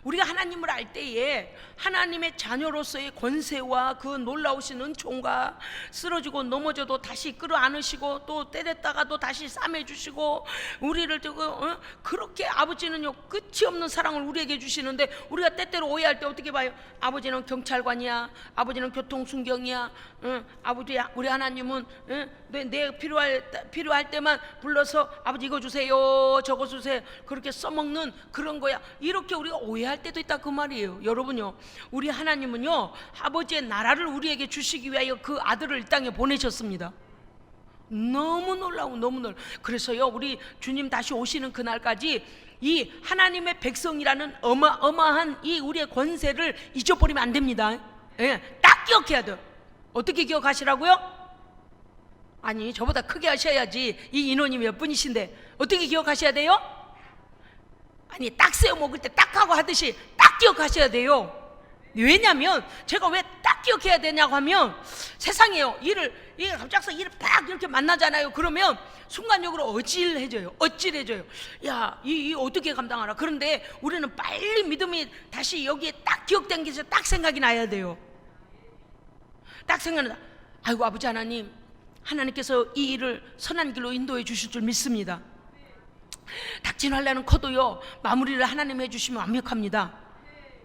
우리가 하나님을 알 때에 하나님의 자녀로서의 권세와 그 놀라우신 은총과 쓰러지고 넘어져도 다시 끌어안으시고 또 때렸다가도 다시 싸매주시고 우리를 그렇게 아버지는요 끝이 없는 사랑을 우리에게 주시는데 우리가 때때로 오해할 때 어떻게 봐요? 아버지는 경찰관이야, 아버지는 교통순경이야, 아버지야, 우리 하나님은 내 필요할 때만 불러서 아버지 이거 주세요 저거 주세요 그렇게 써먹는 그런 거야. 이렇게 우리가 오해할 때도 있다 그 말이에요. 여러분요, 우리 하나님은요 아버지의 나라를 우리에게 주시기 위하여 그 아들을 이 땅에 보내셨습니다. 너무 놀라워, 너무 놀라워. 그래서요 우리 주님 다시 오시는 그날까지 이 하나님의 백성이라는 어마어마한 이 우리의 권세를 잊어버리면 안 됩니다. 예, 딱 기억해야 돼요. 어떻게 기억하시라고요? 아니 저보다 크게 하셔야지. 이 인원이 몇 분이신데 어떻게 기억하셔야 돼요? 아니 딱새우 먹을 때 딱 하고 하듯이 딱 기억하셔야 돼요. 왜냐면 제가 왜 딱 기억해야 되냐고 하면 세상에요 갑작스레 일을 팍 이렇게 만나잖아요. 그러면 순간적으로 어질해져요. 야, 이 어떻게 감당하라. 그런데 우리는 빨리 믿음이 다시 여기에 딱 기억된 게 딱 생각이 나야 돼요. 딱 생각나. 아이고 아버지 하나님께서 이 일을 선한 길로 인도해 주실 줄 믿습니다. 닥진환란은 커도요 마무리를 하나님 해주시면 완벽합니다.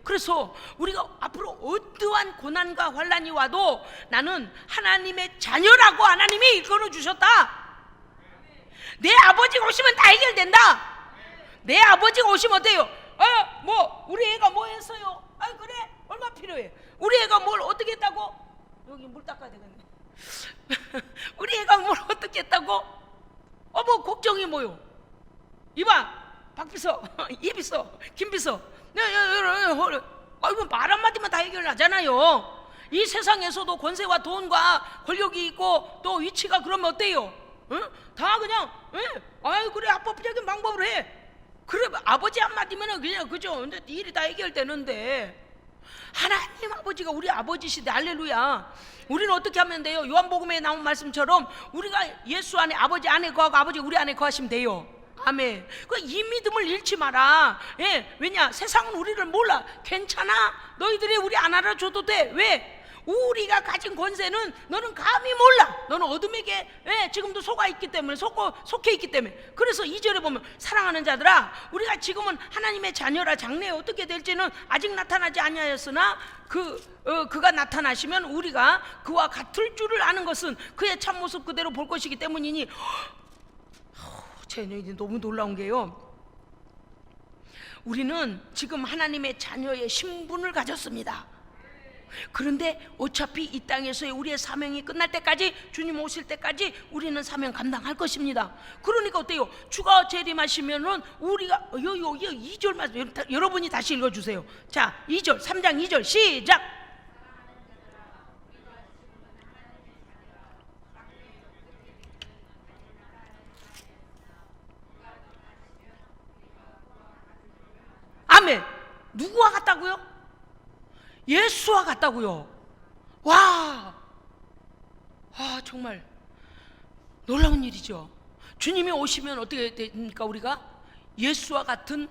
그래서 우리가 앞으로 어떠한 고난과 환란이 와도 나는 하나님의 자녀라고 하나님이 이끌어 주셨다. 내 아버지가 오시면 다 해결된다. 내 아버지가 오시면 어때요? 우리 애가 뭐 했어요? 그래 얼마 필요해? 우리 애가 뭘 어떻게 했다고? 여기 물 닦아야 되겠네. 우리 애가 뭘 어떻게 했다고? 뭐 걱정이 뭐요? 이봐 박비서 이비서 김비서 이거 말 한마디만 다 해결하잖아요. 이 세상에서도 권세와 돈과 권력이 있고 또 위치가 그러면 어때요? 다 그냥 그래 합법적인 방법으로 해. 그래 아버지 한마디면 그냥 그죠. 근데 일이 다 해결되는데 하나님 아버지가 우리 아버지시대. 할렐루야. 우리는 어떻게 하면 돼요? 요한복음에 나온 말씀처럼 우리가 예수 안에 아버지 안에 거하고 아버지 우리 안에 거하시면 돼요. 아멘. 이 믿음을 잃지 마라. 예, 왜냐 세상은 우리를 몰라. 괜찮아 너희들이 우리 안 알아줘도 돼. 왜? 우리가 가진 권세는 너는 감히 몰라. 너는 어둠에게 지금도 속해 있기 때문에. 그래서 2절에 보면 사랑하는 자들아 우리가 지금은 하나님의 자녀라. 장래에 어떻게 될지는 아직 나타나지 아니하였으나 그가 나타나시면 우리가 그와 같을 줄을 아는 것은 그의 참모습 그대로 볼 것이기 때문이니. 너무 놀라운 게요, 우리는 지금 하나님의 자녀의 신분을 가졌습니다. 그런데 어차피 이 땅에서의 우리의 사명이 끝날 때까지, 주님 오실 때까지 우리는 사명 감당할 것입니다. 그러니까 어때요? 주가 재림하시면은 우리가 2절 말씀 여러분이 다시 읽어주세요. 자 2절 3장 2절 시작. 아멘. 누구와 같다고요? 예수와 같다고요. 와, 정말 놀라운 일이죠. 주님이 오시면 어떻게 됩니까? 우리가 예수와 같은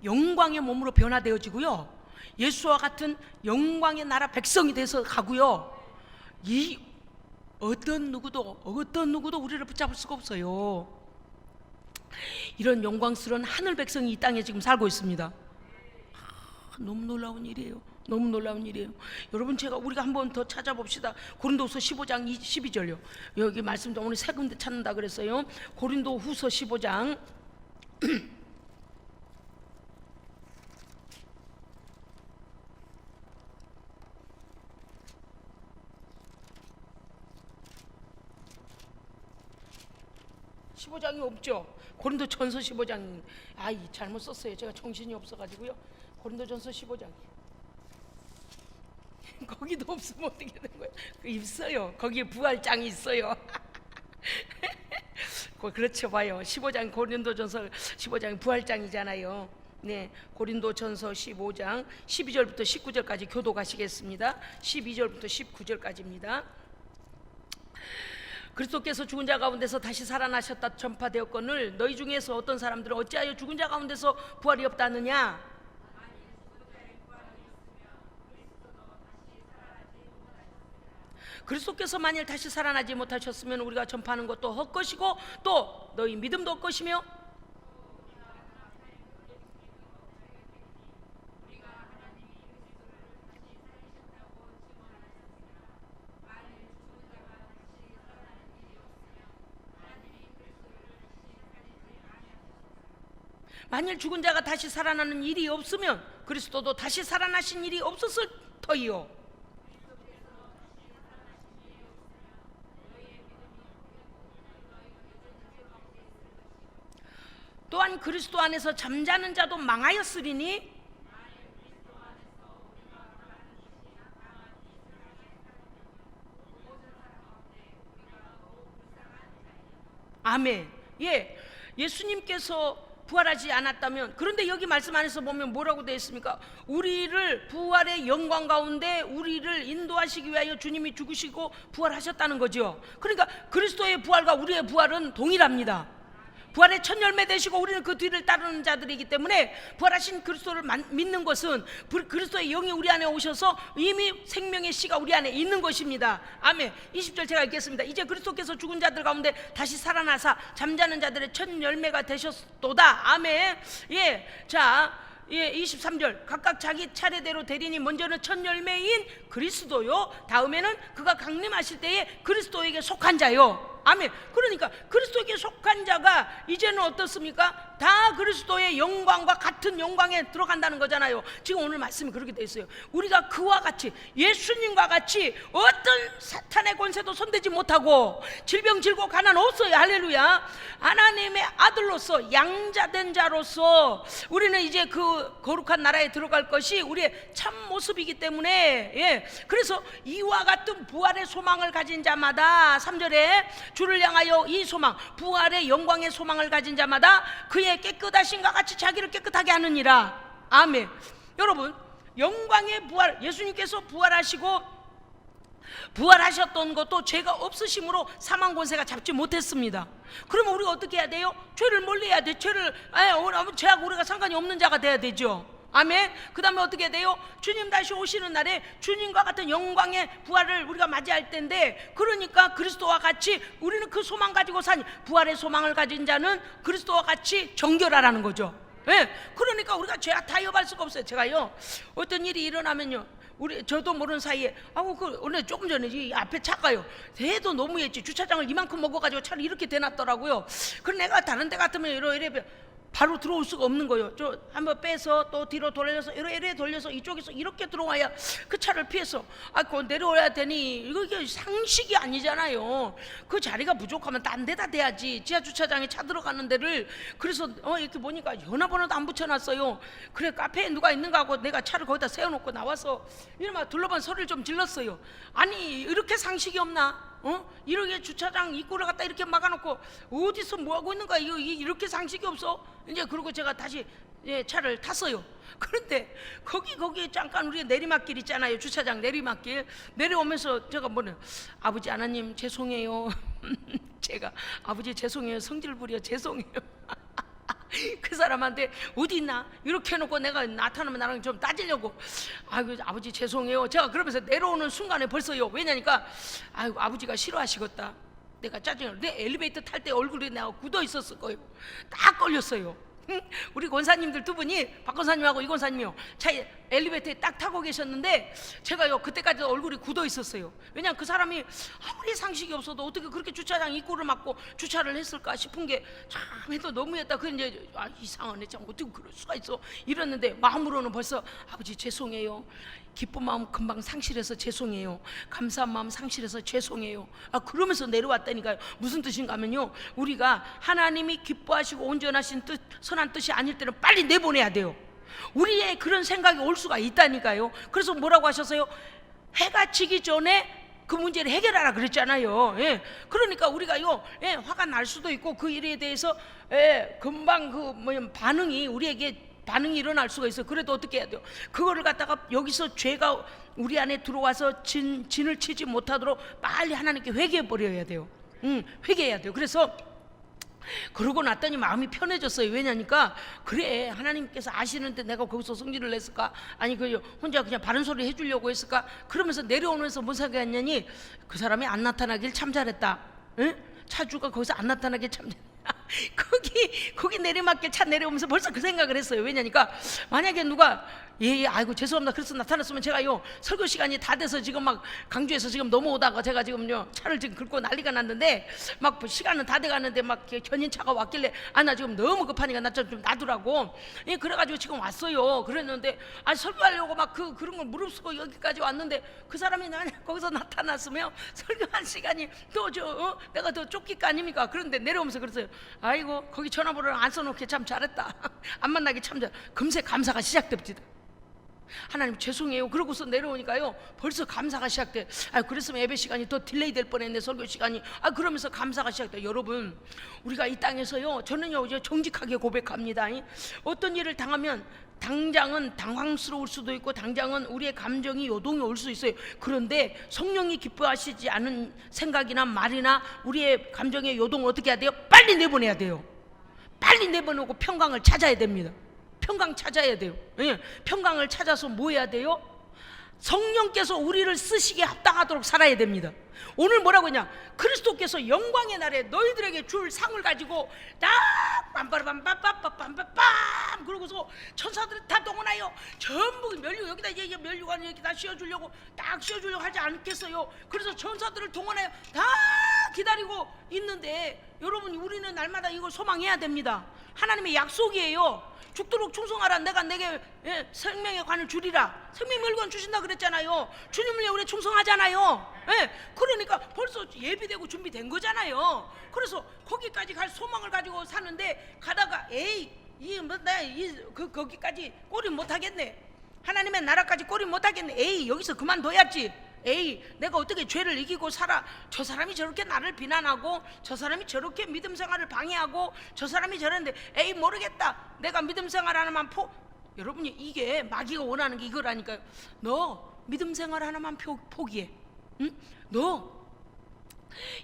영광의 몸으로 변화되어지고요, 예수와 같은 영광의 나라 백성이 돼서 가고요, 이 어떤 누구도 우리를 붙잡을 수가 없어요. 이런 영광스러운 하늘 백성이 이 땅에 지금 살고 있습니다. 너무 놀라운 일이에요. 너무 놀라운 일이에요. 여러분 우리가 한번 더 찾아봅시다. 고린도후서 15장 12절요. 여기 말씀도 오늘 세 군데 찾는다 그랬어요. 고린도후서 15장 15장이 없죠. 고린도전서 15장. 잘못 썼어요. 제가 정신이 없어가지고요. 고린도전서 15장. 거기도 없으면 어떻게 되는 거예요? 있어요. 거기에 부활장이 있어요. 그렇죠. 봐요. 15장 고린도전서 15장이 부활장이잖아요. 네, 고린도전서 15장 12절부터 19절까지 교도가시겠습니다. 12절부터 19절까지입니다. 그리스도께서 죽은 자 가운데서 다시 살아나셨다 전파되었거늘 너희 중에서 어떤 사람들은 어찌하여 죽은 자 가운데서 부활이 없다느냐? 그리스도께서 만일 다시 살아나지 못하셨으면 우리가 전파하는 것도 헛것이고 또 너희 믿음도 헛것이며 만일 죽은 자가 다시 살아나는 일이 없으면 그리스도도 다시 살아나신 일이 없었을 터이요. 또한 그리스도 안에서 잠자는 자도 망하였으리니 아멘. 예, 예수님께서 부활하지 않았다면, 그런데 여기 말씀 안에서 보면 뭐라고 되어 있습니까? 우리를 부활의 영광 가운데 우리를 인도하시기 위하여 주님이 죽으시고 부활하셨다는 거죠. 그러니까 그리스도의 부활과 우리의 부활은 동일합니다. 부활의 첫 열매 되시고 우리는 그 뒤를 따르는 자들이기 때문에 부활하신 그리스도를 믿는 것은 그리스도의 영이 우리 안에 오셔서 이미 생명의 씨가 우리 안에 있는 것입니다. 아멘. 20절 제가 읽겠습니다. 이제 그리스도께서 죽은 자들 가운데 다시 살아나사 잠자는 자들의 첫 열매가 되셨도다. 아멘. 예, 자, 예, 23절 각각 자기 차례대로 대리니 먼저는 첫 열매인 그리스도요, 다음에는 그가 강림하실 때에 그리스도에게 속한 자요. 아멘. 그러니까 그리스도에게 속한 자가 이제는 어떻습니까? 다 그리스도의 영광과 같은 영광에 들어간다는 거잖아요. 지금 오늘 말씀이 그렇게 돼 있어요. 우리가 그와 같이, 예수님과 같이 어떤 사탄의 권세도 손대지 못하고 질병 질고 가난 없어요. 할렐루야. 하나님의 아들로서 양자된 자로서 우리는 이제 그 거룩한 나라에 들어갈 것이 우리의 참 모습이기 때문에, 예, 그래서 이와 같은 부활의 소망을 가진 자마다 3절에 주를 향하여 이 소망, 부활의 영광의 소망을 가진 자마다 그의 깨끗하신과 같이 자기를 깨끗하게 하느니라. 아멘. 여러분, 영광의 부활, 예수님께서 부활하시고 부활하셨던 것도 죄가 없으심으로 사망 권세가 잡지 못했습니다. 그러면 우리가 어떻게 해야 돼요? 죄를 멀리해야 돼. 죄하고 우리가 상관이 없는 자가 돼야 되죠. 아멘. 그 다음에 어떻게 돼요? 주님 다시 오시는 날에 주님과 같은 영광의 부활을 우리가 맞이할 텐데, 그러니까 그리스도와 같이 우리는 그 소망 가지고 사니, 부활의 소망을 가진 자는 그리스도와 같이 정결하라는 거죠. 예. 그러니까 우리가 죄가 타협할 수가 없어요. 제가요, 어떤 일이 일어나면요, 저도 모르는 사이에 오늘 조금 전에 이 앞에 차가요, 해도 너무했지, 주차장을 이만큼 먹어가지고 차를 이렇게 대놨더라고요. 그럼 내가 다른 데 같으면 이래 바로 들어올 수가 없는 거예요. 저 한번 빼서 또 뒤로 돌려서 이래 돌려서 이쪽에서 이렇게 들어와야 그 차를 피해서 그거 내려와야 되니, 이게 상식이 아니잖아요. 그 자리가 부족하면 딴 데다 대야지. 지하 주차장에 차 들어가는 데를. 그래서 이렇게 보니까 전화번호도 안 붙여놨어요. 그래, 카페에 누가 있는가 하고 내가 차를 거기다 세워놓고 나와서 이러면 둘러본 소리를 좀 질렀어요. 아니, 이렇게 상식이 없나? 이렇게 주차장 입구를 갖다 이렇게 막아놓고 어디서 뭐하고 있는가? 이렇게 상식이 없어? 이제 그러고 제가 다시 차를 탔어요. 그런데 거기 잠깐 우리 내리막길 있잖아요. 주차장 내리막길 내려오면서 제가 아버지 하나님 죄송해요. 제가 아버지 죄송해요, 성질 부려 죄송해요. 그 사람한테 어디 있나 이렇게 해놓고 내가 나타나면 나랑 좀 따지려고, 아버지 죄송해요. 제가 그러면서 내려오는 순간에 벌써요, 왜냐니까 아버지가 싫어하시겠다. 내가 짜증을, 내 엘리베이터 탈 때 얼굴이 내가 굳어 있었을 거예요. 딱 걸렸어요. 우리 권사님들 두 분이, 박 권사님하고 이 권사님이요, 차에 엘리베이터에 딱 타고 계셨는데 제가요 그때까지 얼굴이 굳어 있었어요. 왜냐면 그 사람이 아무리 상식이 없어도 어떻게 그렇게 주차장 입구를 막고 주차를 했을까 싶은 게 참 해도 너무했다. 그 이제 이상하네, 참 어떻게 그럴 수가 있어 이랬는데, 마음으로는 벌써 아버지 죄송해요, 기쁜 마음 금방 상실해서 죄송해요, 감사한 마음 상실해서 죄송해요. 그러면서 내려왔다니까요. 무슨 뜻인가 하면요, 우리가 하나님이 기뻐하시고 온전하신 뜻, 선한 뜻이 아닐 때는 빨리 내보내야 돼요. 우리의 그런 생각이 올 수가 있다니까요. 그래서 뭐라고 하셨어요? 해가 지기 전에 그 문제를 해결하라 그랬잖아요. 예. 그러니까 우리가요, 예, 화가 날 수도 있고 그 일에 대해서 금방 우리에게 반응이 일어날 수가 있어요. 그래도 어떻게 해야 돼요? 그거를 갖다가 여기서 죄가 우리 안에 들어와서 진을 치지 못하도록 빨리 하나님께 회개해 버려야 돼요. 회개해야 돼요. 그래서 그러고 났더니 마음이 편해졌어요. 왜냐니까 그래, 하나님께서 아시는데 내가 거기서 성질을 냈을까? 아니 혼자 그냥 바른 소리 해주려고 했을까? 그러면서 내려오면서 뭔 생각했냐니, 그 사람이 안 나타나길 참 잘했다. 응? 차주가 거기서 안 나타나길 참 잘했다. 거기 내리막길 차 내려오면서 벌써 그 생각을 했어요. 왜냐니까 만약에 누가 아이고 죄송합니다, 그래서 나타났으면 제가요 설교 시간이 다 돼서 지금 막 강주에서 지금 넘어오다가 제가 지금요 차를 지금 긁고 난리가 났는데 막 시간은 다 돼가는데 막 견인차가 왔길래 나 지금 너무 급하니까 나 좀 놔두라고, 그래가지고 지금 왔어요. 그랬는데 설교하려고 막 그런 걸 무릅쓰고 여기까지 왔는데 그 사람이 거기서 나타났으면 설교한 시간이 또 내가 더 쫓길 거 아닙니까? 그런데 내려오면서 그랬어요. 아이고 거기 전화번호를 안 써놓게 참 잘했다. 안 만나기 참 잘. 금세 감사가 시작됩니다. 하나님 죄송해요. 그러고서 내려오니까요 벌써 감사가 시작돼. 그랬으면 예배 시간이 더 딜레이 될 뻔했네, 설교 시간이. 그러면서 감사가 시작돼. 여러분, 우리가 이 땅에서요, 저는요 이제 정직하게 고백합니다. 어떤 일을 당하면 당장은 당황스러울 수도 있고 당장은 우리의 감정이 요동이 올 수 있어요. 그런데 성령이 기뻐하시지 않은 생각이나 말이나 우리의 감정의 요동을 어떻게 해야 돼요? 빨리 내보내야 돼요. 빨리 내보내고 평강을 찾아야 됩니다. 평강 찾아야 돼요. 평강을 찾아서 뭐 해야 돼요? 성령께서 우리를 쓰시기에 합당하도록 살아야 됩니다. 오늘 뭐라고 했냐? 그리스도께서 영광의 날에 너희들에게 줄 상을 가지고 딱 빰빰빰빰빰빰빰빰 그러고서 천사들이 다 동원하여 전부 여기다 면류관 여기다 씌워주려고 딱 씌워주려고 하지 않겠어요? 그래서 천사들을 동원하여 다 기다리고 있는데, 여러분, 우리는 날마다 이걸 소망해야 됩니다. 하나님의 약속이에요. 죽도록 충성하라. 내가 내게 생명의 관을 주리라. 생명의 멸관 주신다 그랬잖아요. 주님을 위해 우리 충성하잖아요. 그러니까 벌써 예비되고 준비된 거잖아요. 그래서 거기까지 갈 소망을 가지고 사는데 가다가 거기까지 꼬리 못하겠네. 하나님의 나라까지 꼬리 못하겠네. 여기서 그만둬야지. 내가 어떻게 죄를 이기고 살아? 저 사람이 저렇게 나를 비난하고 저 사람이 저렇게 믿음 생활을 방해하고 저 사람이 저런데 모르겠다. 내가 믿음 생활 하나만 여러분이 이게 마귀가 원하는 게 이거라니까요. 너 믿음 생활 하나만 포기해. 응? 너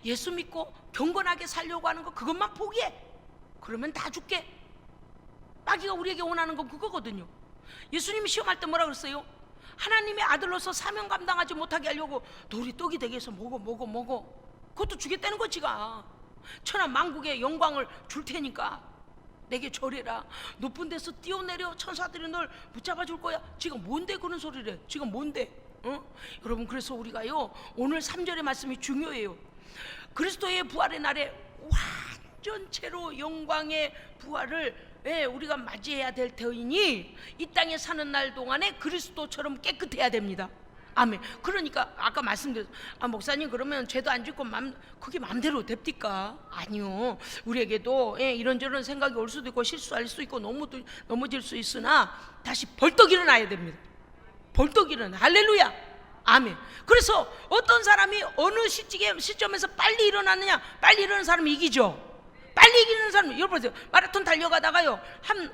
예수 믿고 경건하게 살려고 하는 거 그것만 포기해. 그러면 다 줄게. 마귀가 우리에게 원하는 건 그거거든요. 예수님이 시험할 때 뭐라 그랬어요? 하나님의 아들로서 사명 감당하지 못하게 하려고 돌이 떡이 되게 해서 먹어. 그것도 주겠다는 거지가. 천하 만국의 영광을 줄 테니까 내게 절해라. 높은 데서 뛰어내려 천사들이 널 붙잡아 줄 거야. 지금 뭔데 그런 소리를 해? 지금 뭔데? 여러분, 그래서 우리가요 오늘 3절의 말씀이 중요해요. 그리스도의 부활의 날에 완전체로 영광의 부활을 우리가 맞이해야 될 터이니 이 땅에 사는 날 동안에 그리스도처럼 깨끗해야 됩니다. 아멘. 그러니까 아까 말씀드렸 목사님 그러면 죄도 안 짓고 그게 마음대로 됩니까? 아니요. 우리에게도 이런저런 생각이 올 수도 있고 실수할 수 있고 넘어질 수 있으나 다시 벌떡 일어나야 됩니다. 벌떡 일어나. 할렐루야. 아멘. 그래서 어떤 사람이 어느 시점에서 빨리 일어나느냐, 빨리 일어나는 사람이 이기죠. 빨리 이기는 사람, 여러분 보세요. 마라톤 달려가다가요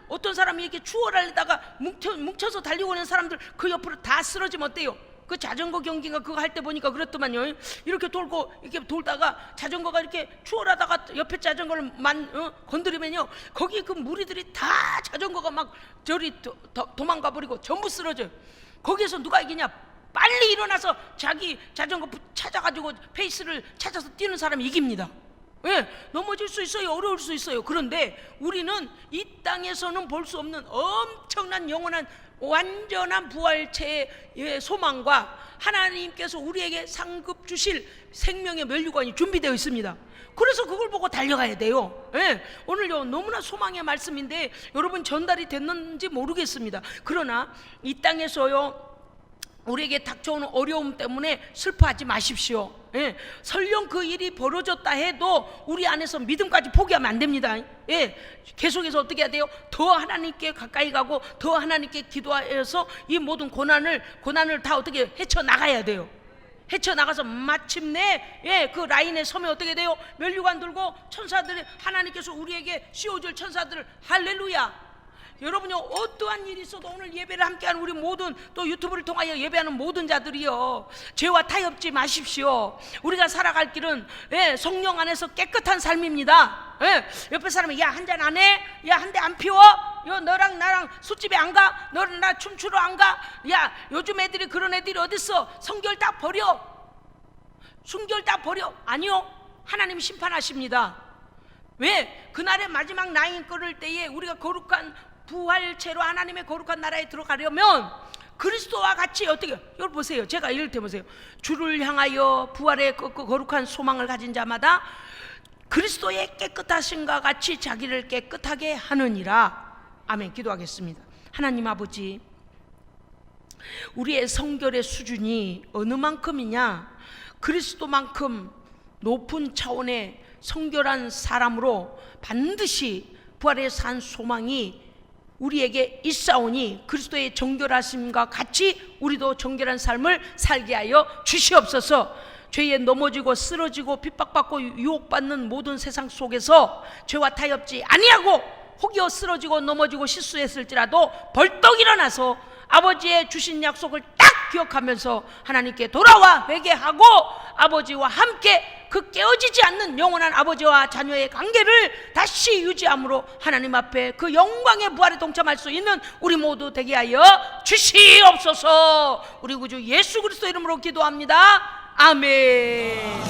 어떤 사람이 이렇게 추월하려다가 뭉쳐서 달리고 있는 사람들 그 옆으로 다 쓰러지면 어때요? 그 자전거 경기가 그거 할 때 보니까 그렇더만요. 이렇게 돌다가 자전거가 이렇게 추월하다가 옆에 자전거를 건드리면요 거기 그 무리들이 다 자전거가 막 저리 도망가 버리고 전부 쓰러져요. 거기에서 누가 이기냐? 빨리 일어나서 자기 자전거 찾아가지고 페이스를 찾아서 뛰는 사람이 이깁니다. 넘어질 수 있어요. 어려울 수 있어요. 그런데 우리는 이 땅에서는 볼 수 없는 엄청난 영원한 완전한 부활체의 소망과 하나님께서 우리에게 상급 주실 생명의 면류관이 준비되어 있습니다. 그래서 그걸 보고 달려가야 돼요. 오늘요 너무나 소망의 말씀인데 여러분 전달이 됐는지 모르겠습니다. 그러나 이 땅에서요 우리에게 닥쳐오는 어려움 때문에 슬퍼하지 마십시오. 설령 그 일이 벌어졌다 해도 우리 안에서 믿음까지 포기하면 안 됩니다. 계속해서 어떻게 해야 돼요? 더 하나님께 가까이 가고 더 하나님께 기도해서 이 모든 고난을 다 어떻게 헤쳐나가야 돼요. 헤쳐나가서 마침내 그 라인에 서면 어떻게 돼요? 면류관 들고 천사들이, 하나님께서 우리에게 씌워줄 천사들을, 할렐루야. 여러분요, 어떠한 일이 있어도 오늘 예배를 함께하는 우리 모든, 또 유튜브를 통하여 예배하는 모든 자들이요, 죄와 타협지 마십시오. 우리가 살아갈 길은 성령 안에서 깨끗한 삶입니다. 옆에 사람이 야, 한잔 안 해? 야, 한 대 안 피워? 야, 너랑 나랑 술집에 안 가? 너랑 나 춤추러 안 가? 야, 요즘 애들이, 그런 애들이 어딨어? 성결 다 버려, 순결 다 버려. 아니요, 하나님 심판하십니다. 왜? 그날의 마지막 라인 끊을 때에 우리가 거룩한 부활체로 하나님의 거룩한 나라에 들어가려면 그리스도와 같이, 어떻게, 여러분 보세요. 제가 이럴 때 보세요. 주를 향하여 부활의 거룩한 소망을 가진 자마다 그리스도의 깨끗하심과 같이 자기를 깨끗하게 하느니라. 아멘. 기도하겠습니다. 하나님 아버지, 우리의 성결의 수준이 어느 만큼이냐? 그리스도만큼 높은 차원의 성결한 사람으로 반드시 부활의 산 소망이 우리에게 있사오니 그리스도의 정결하심과 같이 우리도 정결한 삶을 살게 하여 주시옵소서. 죄에 넘어지고 쓰러지고 핍박받고 유혹받는 모든 세상 속에서 죄와 타협지 아니하고 혹여 쓰러지고 넘어지고 실수했을지라도 벌떡 일어나서 아버지의 주신 약속을 딱 기억하면서 하나님께 돌아와 회개하고 아버지와 함께 그 깨어지지 않는 영원한 아버지와 자녀의 관계를 다시 유지함으로 하나님 앞에 그 영광의 부활에 동참할 수 있는 우리 모두 되게 하여 주시옵소서. 우리 구주 예수 그리스도 이름으로 기도합니다. 아멘.